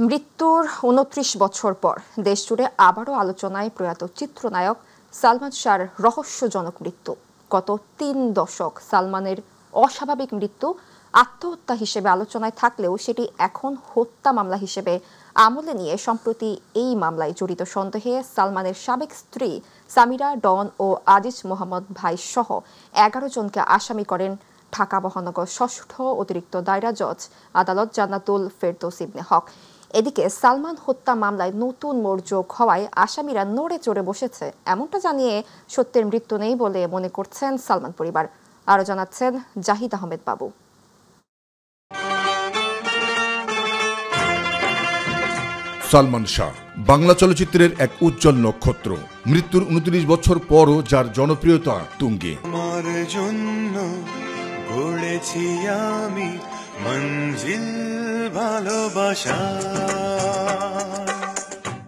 মৃত্যুর ২৯ বছর পর দেশজুড়ে আবারও আলোচনায় প্রয়াত চিত্রনায়ক সালমান শাহর রহস্যজনক মৃত্যু। গত ৩ দশক সালমানের অস্বাভাবিক মৃত্যু আত্মহত্যা হিসেবে আলোচনায় থাকলেও সেটি এখন হত্যা মামলা হিসেবে আমলে নিয়ে সম্প্রতি এই মামলায় জড়িত সন্দেহে সালমানের সাবেক স্ত্রী সামিরা, ডন ও আজিজ মোহাম্মদ ভাই সহ ১১ জনকে আসামি করেন ঢাকা মহানগর ষষ্ঠ অতিরিক্ত দায়রা জজ আদালত জান্নাতুল ফেরদৌস ইবনে হক। এদিকে সালমান হত্যা মামলায় নতুন মোড় যোগ হওয়ায় আসামিরা নড়ে চড়ে বসেছে, এমনটা জানিয়ে সত্যের মৃত্যু নেই বলে মনে করছেন সালমান পরিবার। আরও জানাচ্ছেন জাহিদ আহমেদ বাবু। সালমান শাহ বাংলা চলচ্চিত্রের এক উজ্জ্বল নক্ষত্র। মৃত্যুর ২৯ বছর পরও যার জনপ্রিয়তা তুঙ্গে।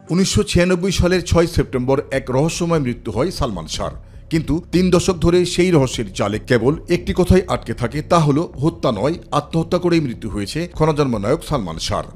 ১৯৯৬ সালের ৬ সেপ্টেম্বর এক রহস্যময় মৃত্যু হয় সালমান শাহর। কিন্তু ৩ দশক ধরে সেই রহস্যের জালে কেবল একটি কথাই আটকে থাকে, তা হলো হত্যা নয়, আত্মহত্যা করেই মৃত্যু হয়েছে ক্ষণজন্মা নায়ক সালমান শাহর,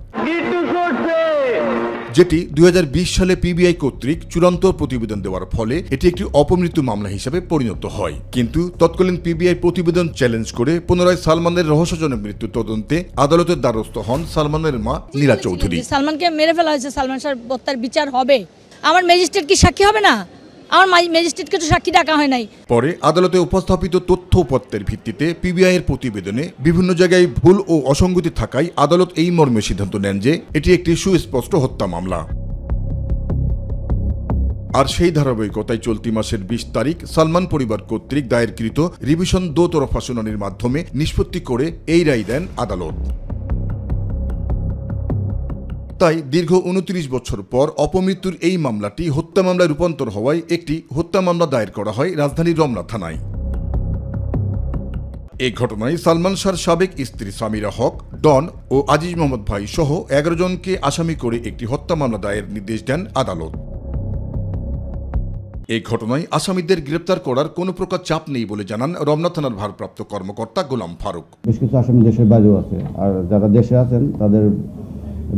যেটি ২০২০ সালে পিবিআই কর্তৃক চূড়ান্ত প্রতিবেদন দেওয়ার ফলে এটি একটি অপমৃত্যু মামলা হিসেবে পরিণত হয়। কিন্তু তৎকালীন পিবিআই প্রতিবেদন চ্যালেঞ্জ করে পুনরায় সালমানের রহস্যজনক মৃত্যু তদন্তে আদালতের দ্বারস্থ হন সালমানের মা নীলা চৌধুরী। সালমানকে মেরে ফেলা হয়েছে, সালমান শাহর হত্যার বিচার হবে। আমার ম্যাজিস্ট্রেট কি সাক্ষী হবে না? আমার ম্যাজিস্ট্রেটকে তো সাক্ষী ডাকা হয় নাই। পরে আদালতে উপস্থাপিত তথ্য উপাত্তের ভিত্তিতে পিবিআই এর প্রতিবেদনে বিভিন্ন জায়গায় ভুল ও অসঙ্গতি থাকায় আদালত এই মর্মে সিদ্ধান্ত নেন যে এটি একটি সুস্পষ্ট হত্যা মামলা। আর সেই ধারাবাহিকতায় চলতি মাসের ২০ তারিখ সালমান পরিবার কর্তৃক দায়েরকৃত রিভিশন দোতরফা শুনানির মাধ্যমে নিষ্পত্তি করে এই রায় দেন আদালত। তাই দীর্ঘ ২৯ বছর পর অপমৃত্যুর এই মামলাটি হত্যা মামলায় রূপান্তর হওয়ায় একটি হত্যা মামলা দায়ের করা হয় রাজধানীর রমনা থানায়। এই ঘটনায় সালমান শাহর সাবেক স্ত্রী সামিরা হক, ডন ও আজিজ মোহাম্মদ ভাই সহ ১১ জনকে আসামি করে একটি হত্যা মামলা দায়ের নির্দেশ দেন আদালত। এই ঘটনায় আসামিদের গ্রেপ্তার করার কোনো প্রকার চাপ নেই বলে জানান রমনা থানার ভারপ্রাপ্ত কর্মকর্তা গোলাম ফারুক। বেশ কিছু আসামি দেশের বাইরেও আছে, আর যারা দেশে আছেন তাদের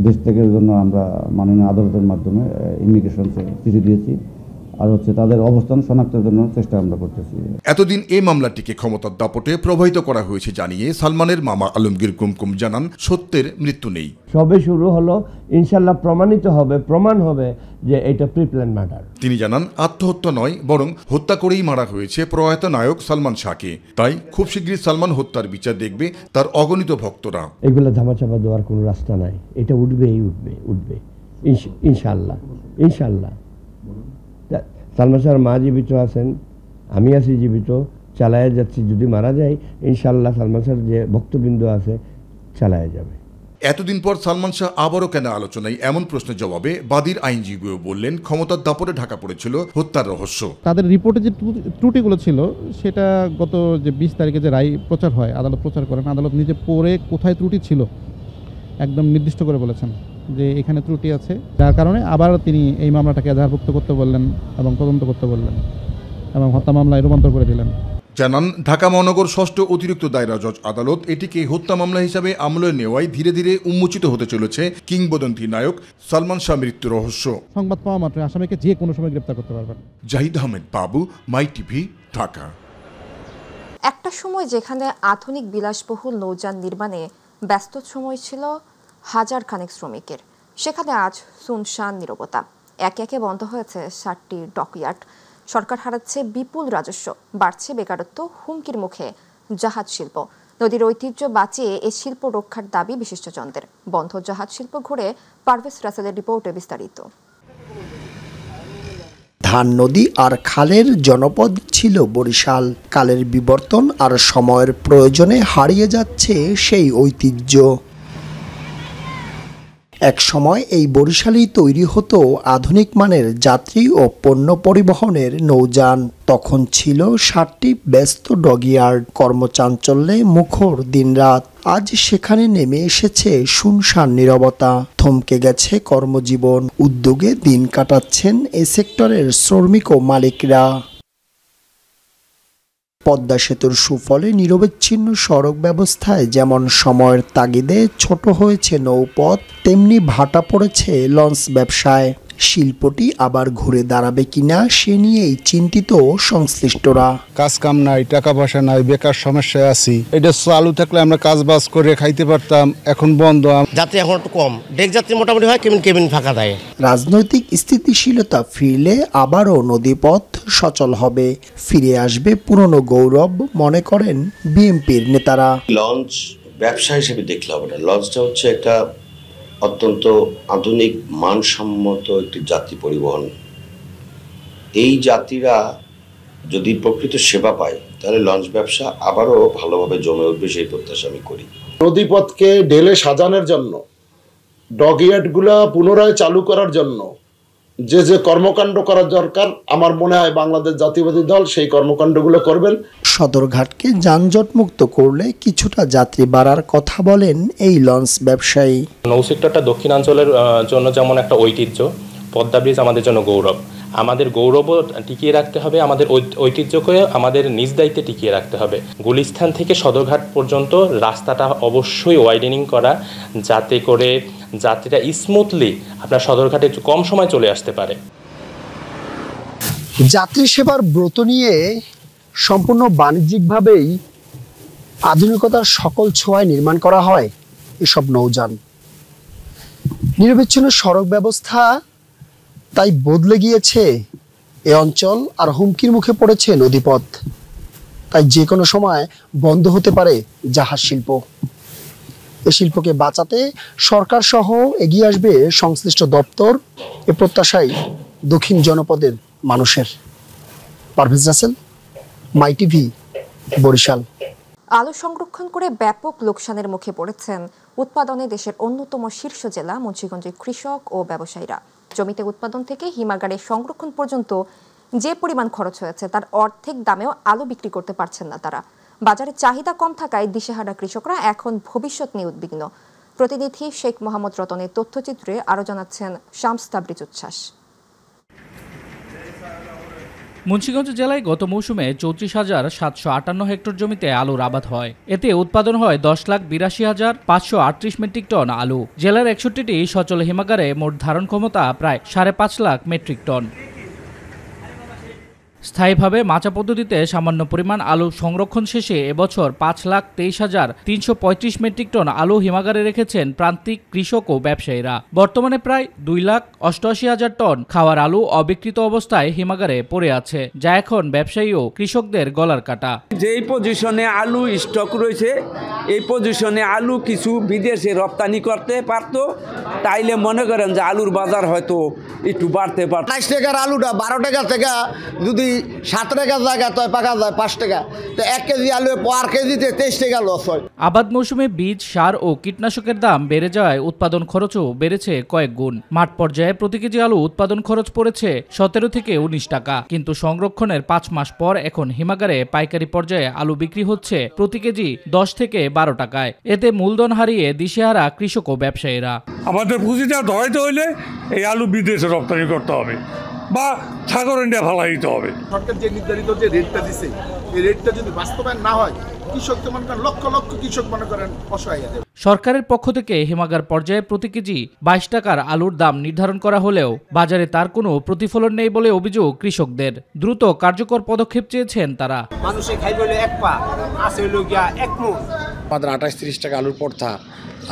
দেশ থেকে জন্য আমরা মাননীয় আদালতের মাধ্যমে ইমিগ্রেশনকে চিঠি দিয়েছি, আর তাদের অবস্থান শনাক্তের জন্য চেষ্টা আমরা করতেছি। এতদিন এই মামলাটিকে ক্ষমতার দাপটে প্রবাহিত করা হয়েছে জানিয়ে সালমানের মামা আলমগীর কুমকুম জানান, সত্যের মৃত্যু নেই। সবে শুরু হলো, ইনশাল্লাহ প্রমাণিত হবে, প্রমাণ হবে যে এটা প্রিপ্ল্যান মার্ডার। তিনি জানান, আত্মহত্যা নয় বরং হত্যা করেই মারা হয়েছে প্রয়াত নায়ক সালমান শাহকে। তাই খুব শীঘ্রই সালমান হত্যার বিচার দেখবে তার অগণিত ভক্তরা। এগুলো ধামাচাপা দেওয়ার কোনো রাস্তা নাই, এটা উঠবেই উঠবে ইনশাল্লাহ। ইনশাল্লাহ সালমান শাহর মা জীবিত আছেন, আমি আছি জীবিত, চালায় যাচ্ছি। যদি মারা যায় ইনশাল্লাহ সালমান শাহর যে ভক্তবৃন্দ আছে চালায় যাবে। এতদিন পর সালমান শাহ আবারও কেন আলোচনায়, এমন প্রশ্নের জবাবে বাদীর আইনজীবীও বললেন, ক্ষমতার দাপটে ঢাকা পড়েছিল হত্যার রহস্য। তাদের রিপোর্টে যে ত্রুটিগুলো ছিল সেটা গত যে ২০ তারিখে যে রায় প্রচার হয়, আদালত প্রচার করেন, আদালত নিজে পড়ে কোথায় ত্রুটি ছিল একদম নির্দিষ্ট করে বলেছেন যে এখানে ত্রুটি আছে, যার কারণে আবার তিনি এই মামলাটাকে এজাহারভুক্ত করতে বললেন এবং তদন্ত করতে বললেন এবং হত্যা মামলায় রূপান্তর করে দিলেন। জানান, ঢাকা মহানগর ষষ্ঠ অতিরিক্ত দায়রা জজ আদালত এটিকে হত্যা মামলা হিসাবে আমলে নেওয়ায় ধীরে ধীরে উন্মোচিত হতে চলেছে কিংবদন্তি নায়ক সালমান শাহ মৃত্যু রহস্য। সংবাদ পাওয়া মাত্র আসামিকে যে কোনো সময় গ্রেপ্তার করতে পারবেন। জাহিদ আহমেদ বাবু, মাই টিভি, ঢাকা। একটা সময় যেখানে আধুনিক বিলাসবহুল নৌযান নির্মাণে ব্যস্ত সময় ছিল হাজার খানেক শ্রমিকের, সেখানে আজ সুনসান নীরবতা। একে একে বন্ধ হয়েছে ৬০টি ডকইয়ার্ড। সরকার হারাচ্ছে বিপুল রাজস্ব, বাড়ছে বেকারত্ব, হুমকির মুখে জাহাজ শিল্প। নদীর ঐতিহ্য বাঁচিয়ে এই শিল্প রক্ষার দাবি বিশিষ্টজনদের। বন্ধ জাহাজ শিল্প ঘুরে পারভেজ রাসেলের রিপোর্টে বিস্তারিত। ধান নদী আর খালের জনপদ ছিল বরিশাল। কালের বিবর্তন আর সময়ের প্রয়োজনে হারিয়ে যাচ্ছে সেই ঐতিহ্য। এক সময় এই বরিশালেই তৈরি হতো আধুনিক মানের যাত্রী ও পণ্য পরিবহনের নৌযান। তখন ছিল ৬০টি ব্যস্ত ডকইয়ার্ড, কর্মচাঞ্চল্যে মুখর দিনরাত। আজ সেখানে নেমে এসেছে শুনশান নীরবতা। থমকে গেছে কর্মজীবন। উদ্যোগে দিন কাটাচ্ছেন এ সেক্টরের শ্রমিক ও মালিকরা। পদ্মা সেতুর সুফলে নিরবচ্ছিন্ন সড়ক ব্যবস্থায় যেমন সময়ের তাগিদে ছোট হয়েছে নৌপথ, তেমনি ভাটা পড়েছে লঞ্চ ব্যবসায়। শিল্পটি আবার ঘুরে দাঁড়াবে কিনা সে নিয়েই চিন্তিত সংশ্লিষ্টরা। কাজ কাম নাই, টাকা পয়সা নাই, বেকার সমস্যায় আছি। এটা চালু থাকলে আমরা কাজ বাজ করে খাইতে পারতাম, এখন বন্ধ। যাত্রী এখন একটু কম, ডেক যাত্রী মোটামুটি হয়, কেবিন ফাঁকা দেয়। রাজনৈতিক স্থিতিশীলতা ফিরলে আবারও নদীপথ সচল হবে, ফিরে আসবে পুরনো গৌরব মনে করেন বিএনপির নেতারা। লঞ্চ ব্যবসা হিসেবে দেখলে হবে না। লঞ্চটা হচ্ছে একটা অত্যন্ত আধুনিক মানসম্মত একটি যাত্রী পরিবহন। এই যাত্রীরা যদি প্রকৃত সেবা পায় তাহলে লঞ্চ ব্যবসা আবারও ভালোভাবে জমে উঠবে, সেই প্রত্যাশা আমি করি। নদীপথকে ঢেলে সাজানোর জন্য, ডকইয়ার্ডগুলা পুনরায় চালু করার জন্য যে কর্মকাণ্ড করা দরকার, আমার মনে হয় বাংলাদেশ জাতীয়বাদী দল সেই কর্মকাণ্ডগুলো করবেন। সদরঘাটকে যানজট মুক্ত করলে কিছুটা যাত্রী বাড়ার কথা বলেন এই লঞ্চ ব্যবসায়ী। নৌ সেক্টরটা দক্ষিণাঞ্চলের জন্য যেমন একটা ঐতিহ্য, পদ্মা ব্রিজ আমাদের জন্য গৌরব। আমাদের গৌরবও টিকিয়ে রাখতে হবে, আমাদের ঐতিহ্যকে আমাদের নিজ দায়িত্বে টিকিয়ে রাখতে হবে। গুলিস্তান থেকে সদরঘাট পর্যন্ত রাস্তাটা অবশ্যই ওয়াইডেনিং করা, যাতে করে যাত্রীরা স্মুথলি আপনার সদরঘাটে একটু কম সময় চলে আসতে পারে। যাত্রী সেবার ব্রত নিয়ে সম্পূর্ণ বাণিজ্যিকভাবেই আধুনিকতার সকল ছোঁয়ায় নির্মাণ করা হয় এসব নৌযান। নিরবিচ্ছিন্ন সড়ক ব্যবস্থা তাই বদলে গিয়েছে এ অঞ্চল, আর হুমকির মুখে পড়েছে নদীপথ। তাই যে কোনো সময় বন্ধ হতে পারে জাহাজ শিল্প। এ শিল্পকে বাঁচাতে সরকার সহ এগিয়ে আসবে সংশ্লিষ্ট দপ্তর, এ প্রত্যাশাই দক্ষিণ জনপদের মানুষের। পারভেজ রাসেল, মাই টিভি, বরিশাল। আলু সংরক্ষণ করে ব্যাপক লোকসানের মুখে পড়েছেন উৎপাদনে দেশের অন্যতম শীর্ষ জেলা মুন্সিগঞ্জের কৃষক ও ব্যবসায়ীরা। জমিতে উৎপাদন থেকে হিমাগারে সংরক্ষণ পর্যন্ত যে পরিমাণ খরচ হয়েছে তার অর্ধেক দামেও আলু বিক্রি করতে পারছেন না তারা। বাজারে চাহিদা কম থাকায় দিশেহারা কৃষকরা এখন ভবিষ্যৎ নিয়ে উদ্বিগ্ন। প্রতিনিধি শেখ মোহাম্মদ রতনের তথ্যচিত্রে আরও জানাচ্ছেন শামস তাবরিজ উচ্ছ্বাস। মুন্সিগঞ্জ জেলায় গত মৌসুমে 34,758 হেক্টর জমিতে আলুর আবাদ হয়। এতে উৎপাদন হয় 10,82,538 মেট্রিক টন আলু। জেলার 61টি সচল হিমাগারে মোট ধারণ ক্ষমতা প্রায় 5.5 লাখ মেট্রিক টন। স্থায়ীভাবে মাচা পদ্ধতিতে সামান্য পরিমাণ আলু সংরক্ষণ শেষে এবছর 5,23,335 মেট্রিক টন আলু হিমাগারে রেখেছেন প্রান্তিক কৃষক ও ব্যবসায়ীরা। বর্তমানে প্রায় 2,88,000 টন খাওয়ার আলু অবিকৃত অবস্থায় হিমাগারে পড়ে আছে, যা এখন ব্যবসায়ী ও কৃষকদের গলার কাটা। যেই পজিশনে আলু স্টক রয়েছে, এই পজিশনে আলু কিছু বিদেশে রপ্তানি করতে পারত, তাইলে মনে করেন যে আলুর বাজার হয়তো একটু বাড়তে পারত। 28 টাকার আলুটা 12 টাকা থেকে যদি 7 টাকার জায়গা তো পাকা যায় 5 টাকা, তো 1 কেজি আলু পার কেজিতে 23 টাকা লস হয়। আবাদ মৌসুমে বীজ, সার ও কীটনাশকের দাম বেড়ে যাওয়ায় উৎপাদন খরচও বেড়েছে কয়েক গুণ। মাঠ পর্যায়ে প্রতি কেজি আলু উৎপাদন খরচ পড়েছে 17 থেকে 19 টাকা, কিন্তু সংরক্ষণের 5 মাস পর এখন হিমাগারে পাইকারি পর্যায়ে আলু বিক্রি হচ্ছে প্রতি কেজি 10 থেকে 12 টাকায়। এতে মূলধন হারিয়ে দিশেহারা কৃষক ও ব্যবসায়ীরা। আমাদের পুঁজিটা ধরাইতে হইলে এই আলু বিদেশে রপ্তানি করতে হবে বা সাগর ইন্ডিয়া ফালাই দিতে হবে। সরকার যে নির্ধারিত যে রেটটা দিচ্ছে, এই রেটটা যদি বাস্তবায়ন না হয়, কৃষক তো মনে করেন লক্ষ লক্ষ কৃষক মনে করেন অসহায় হয়ে যাবে। সরকারের পক্ষ থেকে হিমাগার পর্যায়ে প্রতি কেজি 22 টাকার আলুর দাম নির্ধারণ করা হলেও বাজারে তার কোনো প্রতিফলন নেই বলে অভিযোগ কৃষকদের। দ্রুত কার্যকর পদক্ষেপ চেয়েছেন তারা। মানুষে খাইবে হলো 1 পা, আছে হলো গিয়া 1 মুঠ। আমাদের 28-30 টাকা আলুর পড়তা,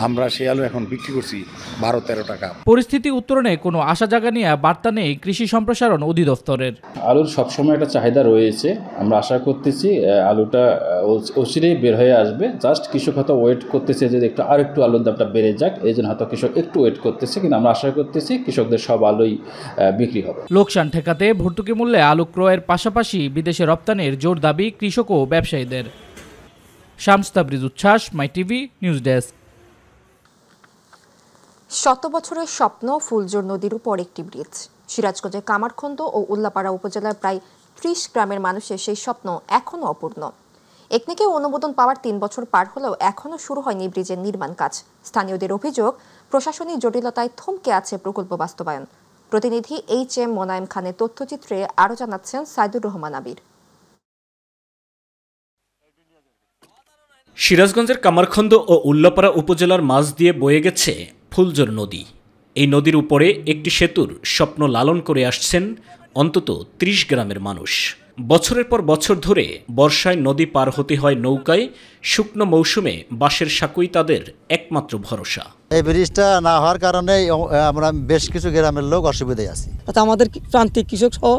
আমরা সেই আলু এখন বিক্রি করছি 12-13 টাকা। পরিস্থিতি উত্তরণে কোনো আশা জাগা নিয়ে বার্তা নেই কৃষি সম্প্রসারণ অধিদপ্তরের। আলুর সবসময় একটা চাহিদা রয়েছে, আমরা আশা করতেছি আলুটা অচিরেই বের হয়ে আসবে। জাস্ট কৃষক হয়তো ওয়েট করতেছে যে আরেকটু আলুর দামটা বেড়ে যাক, এই জন্য হয়তো কৃষক একটু ওয়েট করতেছে, কিন্তু আমরা আশা করতেছি কৃষকদের সব আলুই বিক্রি হবে। লোকসান ঠেকাতে ভর্তুকি মূল্যে আলু ক্রয়ের পাশাপাশি বিদেশে রপ্তানির জোর দাবি কৃষক ও ব্যবসায়ীদের। শামস তাবরিজ উচ্ছ্বাস, মাই টিভি নিউজ ডেস্ক। 100 বছরের স্বপ্ন ফুলজোর নদীর উপর একটি ব্রিজ। সিরাজগঞ্জের কামারখন্দ ও উল্লাপাড়া উপজেলার প্রায় 30 গ্রামের মানুষের সেই স্বপ্ন এখনও অপূর্ণ। একনেকে অনুমোদন পাওয়ার 3 বছর পার হলেও এখনও শুরু হয়নি ব্রিজের নির্মাণ কাজ। স্থানীয়দের অভিযোগ, প্রশাসনিক জটিলতায় থমকে আছে প্রকল্প বাস্তবায়ন। প্রতিনিধি HM মোনায়েম খানের তথ্যচিত্রে আরও জানাচ্ছেন সাইদুর রহমান আবির। সিরাজগঞ্জের কামারখন্দ ও উল্লাপাড়া উপজেলার মাঝ দিয়ে বয়ে গেছে ফুলজোর নদী। এই নদীর উপরে একটি সেতুর স্বপ্ন লালন করে আসছেন অন্তত ৩০ গ্রামের মানুষ। বছরের পর বছর ধরে বর্ষায় নদী পার হতে হয় নৌকায়, শুকনো মৌসুমে বাঁশের সাঁকুই তাদের একমাত্র ভরসা। এই ব্রিজটা না হওয়ার কারণে আমরা বেশ কিছু গ্রামের লোক অসুবিধায় আছি। আমাদের প্রান্তিক কৃষক সহ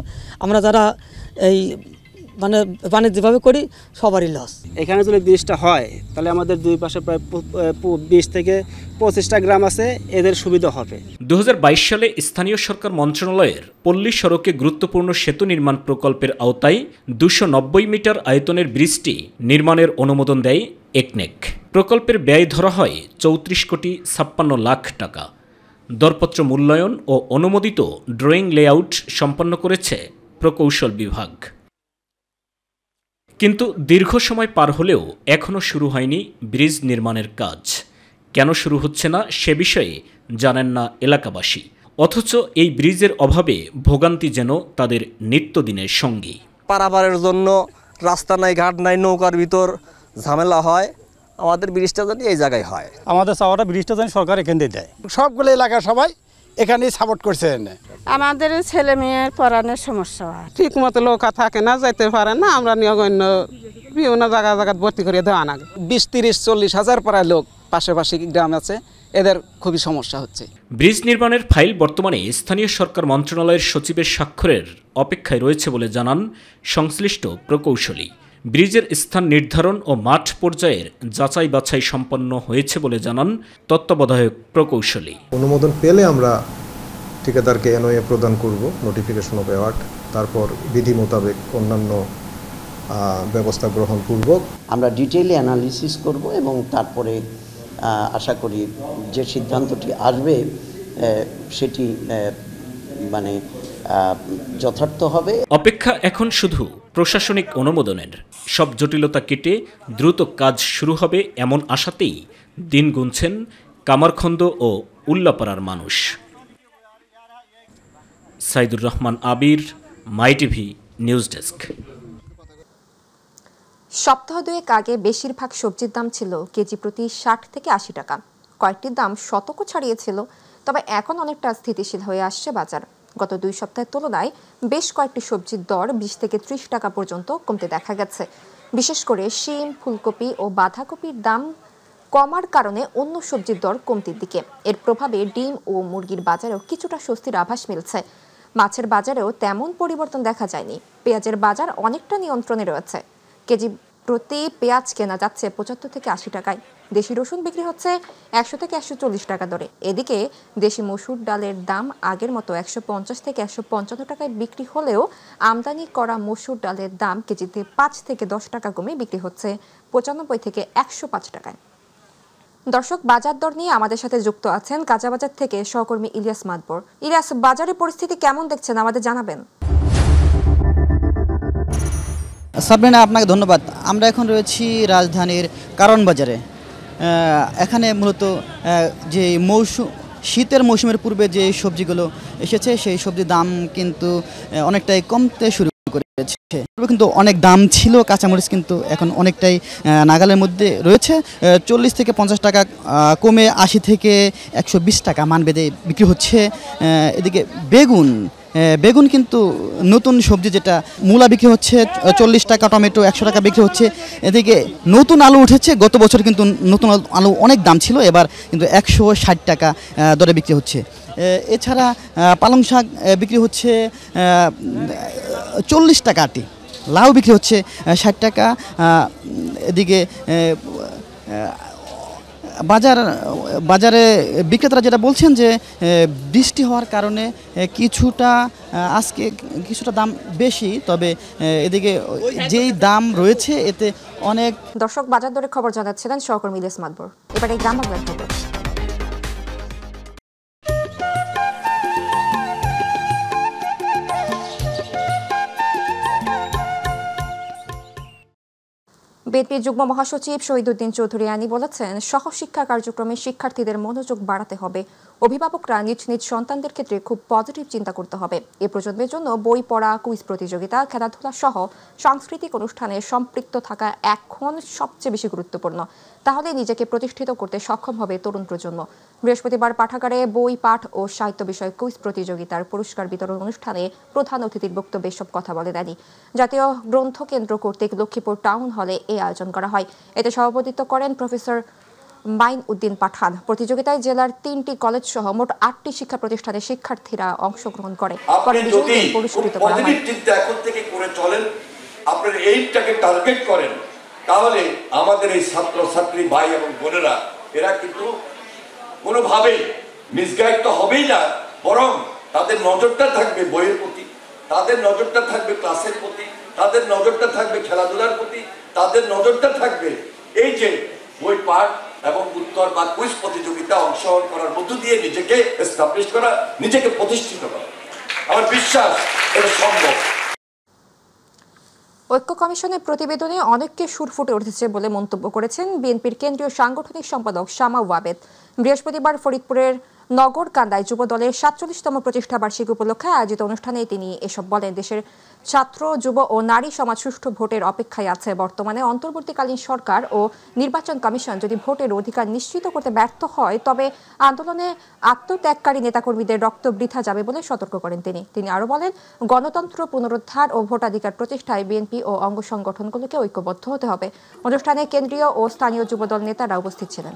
আমরা যারা এই বাণিজ্যভাবে করি সবারই লস। এখানে যদি ব্রিজটা হয় তাহলে আমাদের দুই পাশে প্রায় ২০ থেকে ২৫টা গ্রাম আছে, এদের সুবিধা হবে। ২০২২ সালে স্থানীয় সরকার মন্ত্রণালয়ের পল্লী সড়কে গুরুত্বপূর্ণ সেতু নির্মাণ প্রকল্পের আওতায় ২৯০ মিটার আয়তনের ব্রিজটি নির্মাণের অনুমোদন দেয় একনেক। প্রকল্পের ব্যয় ধরা হয় ৩৪ কোটি ৫৬ লাখ টাকা। দরপত্র মূল্যায়ন ও অনুমোদিত ড্রয়িং লেআউট সম্পন্ন করেছে প্রকৌশল বিভাগ। কিন্তু দীর্ঘ সময় পার হলেও এখনও শুরু হয়নি ব্রিজ নির্মাণের কাজ। কেন শুরু হচ্ছে না সে বিষয়ে জানেন না এলাকাবাসী, অথচ এই ব্রিজের অভাবে ভোগান্তি যেন তাদের নিত্যদিনের সঙ্গী। পারাপারের জন্য রাস্তা নাই, ঘাট নাই, নৌকার ভিতর ঝামেলা হয়। আমাদের ব্রিজটা জানি এই জায়গায় হয়। আমাদের চাওয়াটা ব্রিজটা জানি সরকার এখান দিয়ে দেয়। সবগুলো এলাকা সবাই এখানেই সাপোর্ট করছে। আমাদের ছেলে মেয়ের পড়ানোর সমস্যা হয়, ঠিক মতো নৌকা থাকে না, যাইতে পারে না। আমরা নিয়গণ্য বিভিন্ন জায়গা ভর্তি করে দেওয়া না। ২০-৩০-৪০ হাজার প্রায় লোক পাশাপাশি গ্রাম আছে, এদের খুবই সমস্যা হচ্ছে। ব্রিজ নির্মাণের ফাইল বর্তমানে স্থানীয় সরকার মন্ত্রণালয়ের সচিবের স্বাক্ষরের অপেক্ষায় রয়েছে বলে জানান সংশ্লিষ্ট প্রকৌশলী। ব্রিজের স্থান নির্ধারণ ও মাঠ পর্যায়ের যাচাই বাছাই সম্পন্ন হয়েছে বলে জানান তত্ত্বাবধায়ক প্রকৌশলী। অনুমোদন পেলে আমরা ঠিকাদারকে এনওএ প্রদান করব, নোটিফিকেশন অফ অ্যাওয়ার্ড, তারপর বিধি মোতাবেক অন্যান্য ব্যবস্থা গ্রহণ পূর্বক আমরা ডিটেইলে অ্যানালিসিস করব এবং তারপরে আশা করি যে সিদ্ধান্তটি আসবে সেটি যথার্থ হবে। অপেক্ষা এখন শুধু প্রশাসনিক অনুমোদনের। সব জটিলতা কেটে দ্রুত কাজ শুরু হবে এমন আশাতেই দিন গুনছেন কামারখন্দ ও উল্লাপাড়ার মানুষ। সাইদুর রহমান আবির, মাই টিভি নিউজ ডেস্ক। সপ্তাহ দুয়েক আগে বেশিরভাগ সবজির দাম ছিল কেজি প্রতি ৬০ থেকে ৮০ টাকা। কয়েকটি দাম শতকও ছাড়িয়েছিল, তবে এখন অনেকটা স্থিতিশীল হয়ে আসছে বাজার। গত ২ সপ্তাহের তুলনায় বেশ কয়েকটি সবজির দর ২০ থেকে ৩০ টাকা পর্যন্ত কমতে দেখা গেছে। বিশেষ করে শিম, ফুলকপি ও বাঁধাকপির দাম কমার কারণে অন্য সবজির দর কমতির দিকে। এর প্রভাবে ডিম ও মুরগির বাজারেও কিছুটা স্বস্তির আভাস মিলছে। মাছের বাজারেও তেমন পরিবর্তন দেখা যায়নি। পেঁয়াজের বাজার অনেকটা নিয়ন্ত্রণে রয়েছে। কেজি প্রতি পেঁয়াজ কেনা যাচ্ছে ৭৫ থেকে ৮০ টাকায়। দেশি রসুন বিক্রি হচ্ছে ১০০ থেকে ১৪০ টাকা দরে। এদিকে দেশি মসুর ডালের দাম আগের মতো ১৫০ থেকে ১৫৫ টাকায় বিক্রি হলেও আমদানি করা মসুর ডালের দাম কেজিতে ৫ থেকে ১০ টাকা কমে বিক্রি হচ্ছে ৯৫ থেকে ১০৫ টাকায়। দর্শক, বাজার দর নিয়ে আমাদের সাথে যুক্ত আছেন কাঁচাবাজার থেকে সহকর্মী ইলিয়াস মাদবর। ইলিয়াস, বাজারের পরিস্থিতি কেমন দেখছেন আমাদের জানাবেন। সাবরিনা, আপনাকে ধন্যবাদ। আমরা এখন রয়েছি রাজধানীর কারণ বাজারে। এখানে মূলত যে শীতের মৌসুমের পূর্বে যে সবজিগুলো এসেছে সেই সবজির দাম কিন্তু অনেকটাই কমতে শুরু করেছে। কিন্তু অনেক দাম ছিল কাঁচামরিচ, কিন্তু এখন অনেকটাই নাগালের মধ্যে রয়েছে। ৪০ থেকে ৫০ টাকা কমে ৮০ থেকে ১২০ টাকা মান বেঁধে বিক্রি হচ্ছে। এদিকে বেগুন কিন্তু নতুন সবজি, যেটা মূলা বিক্রি হচ্ছে ৪০ টাকা, টমেটো ১০০ টাকা বিক্রি হচ্ছে। এদিকে নতুন আলু উঠেছে। গত বছর কিন্তু নতুন আলু অনেক দাম ছিল, এবার কিন্তু ১৬০ টাকা দরে বিক্রি হচ্ছে। এছাড়া পালং শাক বিক্রি হচ্ছে ৪০ টাকা আটি, লাউ বিক্রি হচ্ছে ৬০ টাকা। এদিকে বাজারে বিক্রেতারা যেটা বলছেন যে বৃষ্টি হওয়ার কারণে আজকে কিছুটা দাম বেশি, তবে এদিকে যেই দাম রয়েছে এতে অনেক। দর্শক, বাজার দরের খবর জানাচ্ছিলেন সহকর্মী ইলিয়াস মাদবর। এবারে গ্রাম বাংলার খবর। বিএনপির যুগ্ম মহাসচিব শহীদুদ্দিন চৌধুরী আনি বলেছেন, সহশিক্ষা কার্যক্রমে শিক্ষার্থীদের মনোযোগ বাড়াতে হবে অভিভাবকরা নিজ নিজ সন্তানদের ক্ষেত্রে খুব পজিটিভ চিন্তা করতে হবে। এ প্রজন্মের জন্য বই পড়া, কুইজ প্রতিযোগিতা, খেলাধুলা সহ সাংস্কৃতিক অনুষ্ঠানে সম্পৃক্ত থাকা এখন সবচেয়ে বেশি গুরুত্বপূর্ণ। তাহলে নিজেকে প্রতিষ্ঠিত করতে সক্ষম হবে তরুণ প্রজন্ম। বৃহস্পতিবার পাঠাগারে বই পাঠ ও সাহিত্য বিষয়ক কুইজ প্রতিযোগিতার পুরস্কার বিতরণ অনুষ্ঠানে প্রধান অতিথির বক্তব্যে সব কথা বলে দেন। জাতীয় গ্রন্থ কেন্দ্র কর্তৃক লক্ষ্মীপুর টাউন হলে এই আয়োজন করা হয়। এতে সভাপতিত্ব করেন প্রফেসর মাইন উদ্দিন পাঠান। প্রতিযোগিতায় জেলার ৩টি কলেজ সহ মোট ৮টি শিক্ষা প্রতিষ্ঠানের শিক্ষার্থীরা অংশগ্রহণ করে। পুরস্কৃত করা হয়। এখন থেকে করে চলেন, আপনার এইটাকে টার্গেট করেন, তাহলে আমাদের এই ছাত্র ছাত্রী ভাই এবং বোনেরা এরা কিন্তু কোনোভাবেই মিসগাইড তো হবেই না, বরং তাদের নজরটা থাকবে বইয়ের প্রতি, তাদের নজরটা থাকবে ক্লাসের প্রতি, তাদের নজরটা থাকবে খেলাধুলার প্রতি, তাদের নজরটা থাকবে এই যে বই পাঠ এবং উত্তর বা কুইজ প্রতিযোগিতা অংশগ্রহণ করার মধ্য দিয়ে নিজেকে এস্টাবলিশ করা, নিজেকে প্রতিষ্ঠিত করা। আমার বিশ্বাস এটা সম্ভব। ঐক্য কমিশনের প্রতিবেদনে অনেককে সুর ফুটে উঠেছে বলে মন্তব্য করেছেন বিএনপির কেন্দ্রীয় সাংগঠনিক সম্পাদক শামা ওয়াবেদ। বৃহস্পতিবার ফরিদপুরের নগরকান্দায় যুব দলের ৪৭তম প্রতিষ্ঠা বার্ষিকী উপলক্ষে আয়োজিত অনুষ্ঠানে তিনি এসব বলেন। দেশের ছাত্র, যুব ও নারী সমাজ সুষ্ঠু ভোটের অপেক্ষায় আছে। বর্তমানে অন্তর্বর্তীকালীন সরকার ও নির্বাচন কমিশন যদি ভোটের অধিকার নিশ্চিত করতে ব্যর্থ হয়, তবে আন্দোলনে আত্মত্যাগকারী নেতাকর্মীদের রক্ত বৃথা যাবে বলে সতর্ক করেন তিনি। আরও বলেন, গণতন্ত্র পুনরুদ্ধার ও ভোটাধিকার প্রতিষ্ঠায় বিএনপি ও অঙ্গ সংগঠনগুলোকে ঐক্যবদ্ধ হতে হবে। অনুষ্ঠানে কেন্দ্রীয় ও স্থানীয় যুবদল নেতারা উপস্থিত ছিলেন।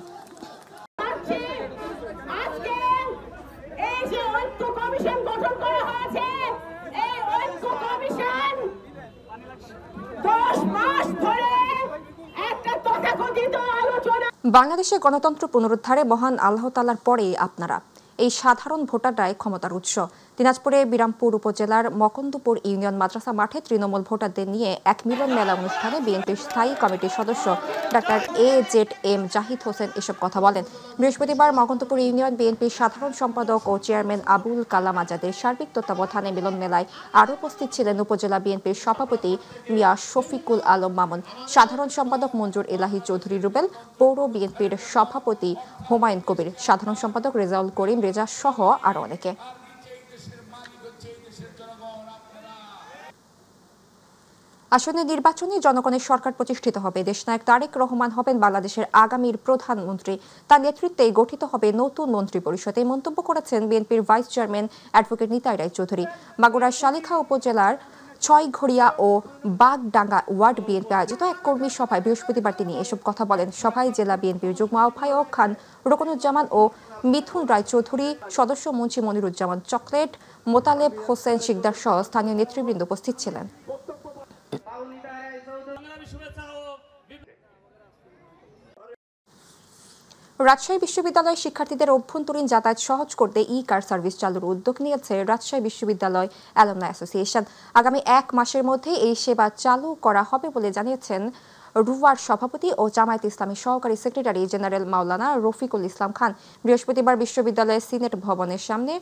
বাংলাদেশে গণতন্ত্র পুনরুদ্ধারে মহান আল্লাহ তাআলার পরে আপনারা, এই সাধারণ ভোটাররাই ক্ষমতার উৎস। দিনাজপুরে বিরামপুর উপজেলার মকন্দপুর ইউনিয়ন মাদ্রাসা মাঠে তৃণমূল ভোটারদের নিয়ে এক মিলন মেলা অনুষ্ঠানে বিএনপির স্থায়ী কমিটির সদস্য ডাক্তার AZM জাহিদ হোসেন এসব কথা বলেন। বৃহস্পতিবার মকন্দপুর ইউনিয়ন বিএনপির সাধারণ সম্পাদক ও চেয়ারম্যান আবুল কালাম আজাদের সার্বিক তত্ত্বাবধানে মিলন মেলায় আরও উপস্থিত ছিলেন উপজেলা বিএনপির সভাপতি মিয়া শফিকুল আলম মামুন, সাধারণ সম্পাদক মঞ্জুর এলাহি চৌধুরী রুবেল, পৌর বিএনপির সভাপতি হুমায়ুন কবির, সাধারণ সম্পাদক রেজাউল করিম রেজা সহ আরও অনেকে। আসন্ন নির্বাচনে জনগণের সরকার প্রতিষ্ঠিত হবে। দেশনায়ক তারেক রহমান হবেন বাংলাদেশের আগামীর প্রধানমন্ত্রী। তার নেতৃত্বে গঠিত হবে নতুন মন্ত্রিপরিষদ। এই মন্তব্য করেছেন বিএনপির ভাইস চেয়ারম্যান অ্যাডভোকেট নিতাই রায় চৌধুরী। মাগুরার শালিখা উপজেলার ছয়ঘড়িয়া ও বাগডাঙ্গা ওয়ার্ড বিএনপি আয়োজিত এক কর্মী সভায় বৃহস্পতিবার তিনি এসব কথা বলেন। সভায় জেলা বিএনপির যুগ্ম আহ্বায়ক খান রকনুজ্জামান ও মিথুন রায় চৌধুরী, সদস্য মুন্সি মনিরুজ্জামান চকলেট, মোতালেব হোসেন শিকদার সহ স্থানীয় নেতৃবৃন্দ উপস্থিত ছিলেন। রাজশাহী বিশ্ববিদ্যালয়ের শিক্ষার্থীদের অভ্যন্তরীণ যাতায়াত সহজ করতে ই-কার সার্ভিস চালুর উদ্যোগ নিয়েছে রাজশাহী বিশ্ববিদ্যালয় অ্যালুমনাই অ্যাসোসিয়েশন। আগামী ১ মাসের মধ্যে এই সেবা চালু করা হবে বলে জানিয়েছেন রুয়ার সভাপতি ও জামায়াত ইসলামী সহকারী সেক্রেটারি জেনারেল মাওলানা রফিকুল ইসলাম খান। বৃহস্পতিবার বিশ্ববিদ্যালয়ের সিনেট ভবনের সামনে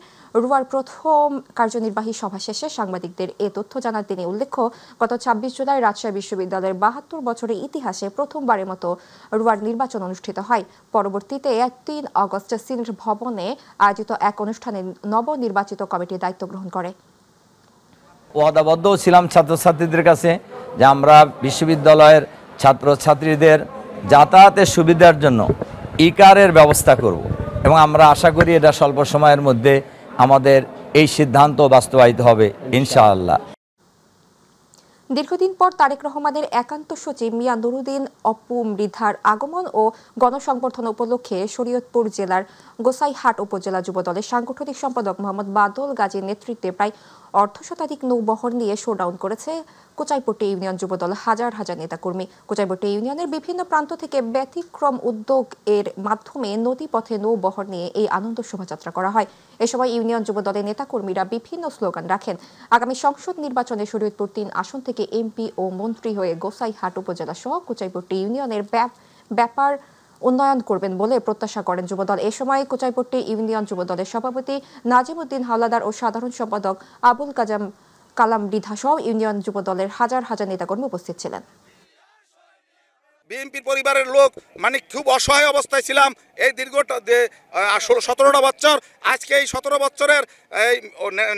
রুয়ার প্রথম কার্যনির্বাহী সভা শেষে সাংবাদিকদের এ তথ্য জানান তিনি। উল্লেখ্য, গত ২৬ জুলাই রাজশাহী বিশ্ববিদ্যালয়ের ৭২ বছরের ইতিহাসে প্রথমবারের মতো রুয়ার নির্বাচন অনুষ্ঠিত হয়। পরবর্তীতে ৩ আগস্ট সিনেট ভবনে আয়োজিত এক অনুষ্ঠানে নবনির্বাচিত কমিটি দায়িত্ব গ্রহণ করে। ওয়াদাবদ্ধ ছিলাম ছাত্রছাত্রীদের কাছে যে আমরা বিশ্ববিদ্যালয়ের ছাত্রছাত্রীদের যাতায়াতের সুবিধার জন্য ই-কারের ব্যবস্থা করব এবং আমরা আশা করি এটা স্বল্প সময়ের মধ্যে আমাদের এই সিদ্ধান্ত বাস্তবায়িত হবে ইনশাআল্লাহ। দীর্ঘদিন পর তারেক রহমানের একান্ত সচিব মিয়া নুরুদ্দিন অপু মৃধার আগমন ও গণসংবর্ধনা উপলক্ষে শরীয়তপুর জেলার গোসাইহাট উপজেলা যুবদলের সাংগঠনিক সম্পাদক মোহাম্মদ বাদল গাজীর নেতৃত্বে প্রায় অর্ধশতাধিক নৌবহর নিয়ে শোডাউন করেছে কোচাইপট্টি ইউনিয়ন যুবদল। হাজার হাজার নেতাকর্মী কোচাইপট্টি ইউনিয়নের বিভিন্ন প্রান্ত থেকে ব্যতিক্রম উদ্যোগ এর মাধ্যমে নদীপথে নৌবহর নিয়ে এই আনন্দ শোভাযাত্রা করা হয়। এ সময় ইউনিয়ন যুবদলের নেতাকর্মীরা বিভিন্ন স্লোগান রাখেন। আগামী সংসদ নির্বাচনে শরীয়তপুর ৩ আসন থেকে এমপি ও মন্ত্রী হয়ে গোসাইহাট উপজেলা সহ কোচাইপট্টি ইউনিয়নের ব্যাপার উন্নয়ন করবেন বলে প্রত্যাশা করেন যুবদল। এ সময় কোচাইপট্টি ইউনিয়ন যুবদলের সভাপতি নাজিমউদ্দিন হাওলাদার ও সাধারণ সম্পাদক আবুল কালাম মৃধা সহ ইউনিয়ন যুবদলের হাজার হাজার নেতাকর্মী উপস্থিত ছিলেন। বিএনপির পরিবারের লোক মানে খুব অসহায় অবস্থায় ছিলাম এই দীর্ঘ 17টা বছর। আজকে এই 17 বছরের এই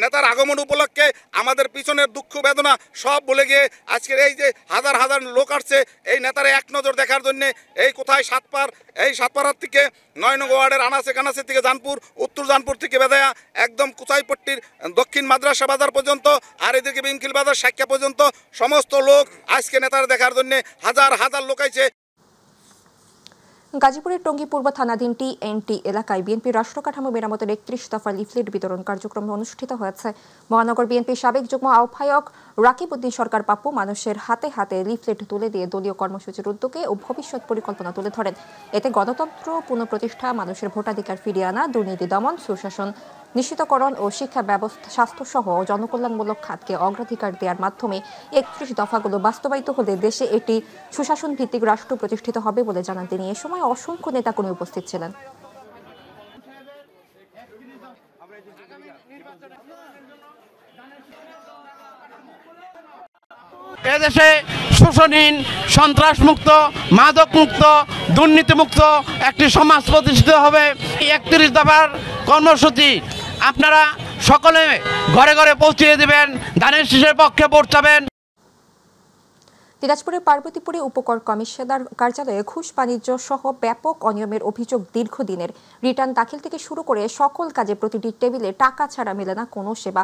নেতার আগমন উপলক্ষে আমাদের পিছনের দুঃখ বেদনা সব ভুলে গিয়ে আজকের এই যে হাজার হাজার লোক আসছে এই নেতার এক নজর দেখার জন্য। এই কোথায় সাতপাড়ার থেকে 9 নং ওয়ার্ডের আনাচে কানাচে থেকে জানপুর, উত্তর জানপুর থেকে বেদায়া একদম কুচাইপট্টির দক্ষিণ মাদ্রাসা বাজার পর্যন্ত, আর এদিকে বিমখিল বাজার সাক্ষা পর্যন্ত সমস্ত লোক আজকে নেতার দেখার জন্য হাজার হাজার লোক আইছে। গাজীপুরের টঙ্গী পূর্ব থানাধীন টি এলাকায় বিএনপি রাষ্ট্র কাঠামো মেরামতের 31 দফা লিফলেট বিতরণ কার্যক্রম অনুষ্ঠিত হয়েছে। মহানগর বিএনপির সাবেক যুগ্ম আহ্বায়ক রাকিব উদ্দিন সরকার পাপ্পু মানুষের হাতে হাতে লিফলেট তুলে দিয়ে দলীয় কর্মসূচির উদ্যোগে ও ভবিষ্যৎ পরিকল্পনা তুলে ধরেন। এতে গণতন্ত্র পুনঃপ্রতিষ্ঠা, মানুষের ভোটাধিকার ফিরিয়ে আনা, দুর্নীতি দমন, সুশাসন নিশ্চিতকরণ ও শিক্ষা ব্যবস্থা, স্বাস্থ্যসহ জনকল্যাণমূলক খাতকে অগ্রাধিকার দেওয়ার মাধ্যমে 31 দফাগুলো বাস্তবায়িত হলে দেশে একটি সুশাসন ভিত্তিক রাষ্ট্র প্রতিষ্ঠিত হবে বলে জানান তিনি। এ সময় অসংখ্য নেতাকর্মী উপস্থিত ছিলেন। এদেশে শোষণহীন, সন্ত্রাসমুক্ত, মাদকমুক্ত, দুর্নীতিমুক্ত একটি সমাজ প্রতিষ্ঠিত হবে। 31 দফার কর্মসূচি আপনারা সকলে ঘরে ঘরে পৌঁছিয়ে দেবেন, ধানের শীষের পক্ষে ভোট চাবেন। দিনাজপুরের পার্বতীপুরে উপকর কমিশনার কার্যালয়ে ঘুষ বাণিজ্য সহ ব্যাপক অনিয়মের অভিযোগ দীর্ঘদিনের। রিটার্ন দাখিল থেকে শুরু করে সকল কাজে প্রতিটি টেবিলে টাকা ছাড়া মেলে না কোনো সেবা।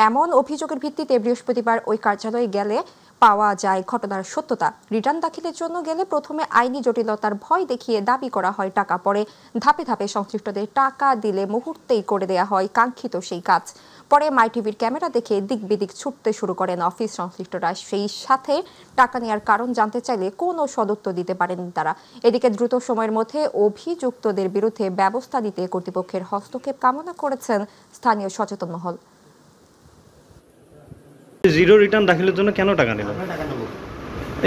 এমন অভিযোগের ভিত্তিতে বৃহস্পতিবার ওই কার্যালয়ে গেলে পাওয়া যায় ঘটনার সত্যতা। রিটার্ন দাখিলের জন্য গেলে প্রথমে আইনি জটিলতার ভয় দেখিয়ে দাবি করা হয় টাকা, পরে ধাপে ধাপে সংশ্লিষ্টদের টাকা দিলে মুহূর্তেই করে দেয়া হয় কাঙ্ক্ষিত সেই কাজ। পরে মাই টিভির ক্যামেরা দেখে দিক বিদিক ছুটতে শুরু করেন অফিস সংশ্লিষ্টরা। সেই সাথে টাকা নেওয়ার কারণ জানতে চাইলে কোনো সদুত্তর দিতে পারেনি তারা। এদিকে দ্রুত সময়ের মধ্যে অভিযুক্তদের বিরুদ্ধে ব্যবস্থা নিতে কর্তৃপক্ষের হস্তক্ষেপ কামনা করেছেন স্থানীয় সচেতন মহল। জিরো রিটার্ন দাখিলের জন্য কেন টাকা নিল?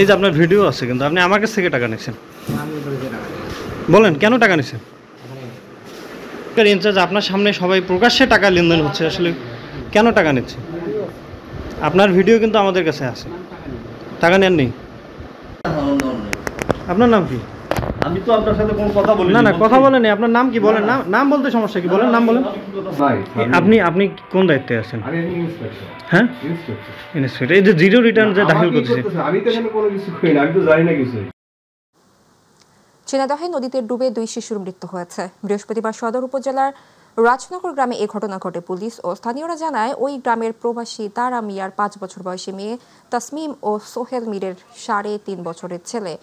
এই যে আপনার ভিডিও আছে, কিন্তু আপনি আমার কাছ থেকে টাকা নিচ্ছেন, বলেন কেন টাকা নিচ্ছেন? ইনচার্জ আপনার সামনে সবাই প্রকাশ্যে টাকা লেনদেন হচ্ছে, আসলে কেন টাকা নিচ্ছে? আপনার ভিডিও কিন্তু আমাদের কাছে আছে, টাকা নেন নেই। আপনার নাম কি? আমি তো আপনার সাথে কোনো কথা বলি না, কথা বলেনি। আপনার নাম কি? বলেন নাম বলতে সমস্যা কি? বলেন নাম বলেন। আপনি কোন দায়িত্বে আছেন? হ্যাঁ, ইন্সপেক্টর। এই যে জিরো রিটার্ন যে দাখিল করতেছে, আমি তো এখানে কোনো কিছু করি না, আমি তো জানি না কিছু। ঝিনাইদহে নদীতে ডুবে 2 শিশুর মৃত্যু হয়েছে। বৃহস্পতিবার সদর উপজেলার রাজনগর গ্রামে এই ঘটনা ঘটে। পুলিশ ও স্থানীয়রা জানায় ওই গ্রামের প্রবাসী তারা মিয়ার 5 বছর বয়সী মেয়ে তাসমিম ও সোহেল মীরের 3.5 বছরের ছেলে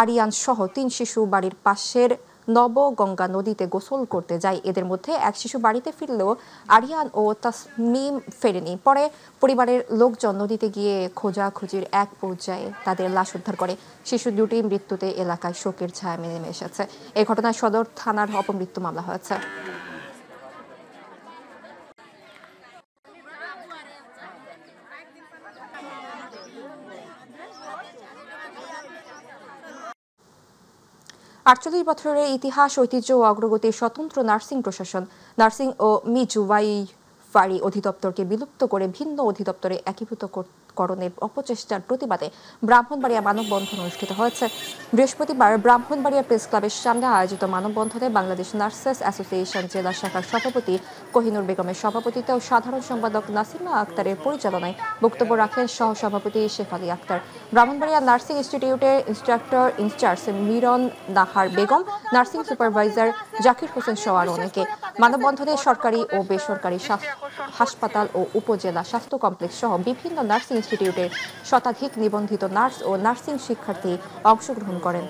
আরিয়ান সহ 3 শিশু বাড়ির পাশের নবগঙ্গা নদীতে গোসল করতে যায়। এদের মধ্যে এক শিশু বাড়িতে ফিরলেও আরিয়ান ও তাসমিম ফেরেনি। পরে পরিবারের লোকজন নদীতে গিয়ে খোঁজাখুঁজির এক পর্যায়ে তাদের লাশ উদ্ধার করে। শিশু দুটির মৃত্যুতে এলাকায় শোকের ছায়া নেমে এসেছে। এই ঘটনায় সদর থানার অপমৃত্যু মামলা হয়েছে। আটচল্লিশ বছরের ইতিহাস, ঐতিহ্য ও অগ্রগতির স্বতন্ত্র নার্সিং প্রশাসন নার্সিং ও মিডওয়াইফারি অধিদপ্তরকে বিলুপ্ত করে ভিন্ন অধিদপ্তরে একীভূতকরণের অপচেষ্টার প্রতিবাদে ব্রাহ্মণবাড়িয়া মানববন্ধন অনুষ্ঠিত হয়েছে। বৃহস্পতিবার ব্রাহ্মণবাড়িয়া প্রেস ক্লাবের সামনে আয়োজিত মানববন্ধনে বাংলাদেশ নার্সেস অ্যাসোসিয়েশন জেলা শাখার সভাপতি কোহিনুর বেগমের সভাপতিত্বে ও সাধারণ সম্পাদক নাসিমা আক্তারের পরিচালনায় বক্তব্য রাখেন সহসভাপতি শেফালী আক্তার। ব্রাহ্মণবাড়িয়া নার্সিং ইনস্টিটিউটের instructor in charge Miron Nahar Begum, nursing supervisor Zakir Hossain সহ আরও অনেকে। মানববন্ধনে সরকারি ও বেসরকারি হাসপাতাল ও উপজেলা স্বাস্থ্য কমপ্লেক্স সহ বিভিন্ন নার্সিং ইনস্টিটিউটের শতাধিক নিবন্ধিত নার্স ও নার্সিং শিক্ষার্থী অংশগ্রহণ করেন।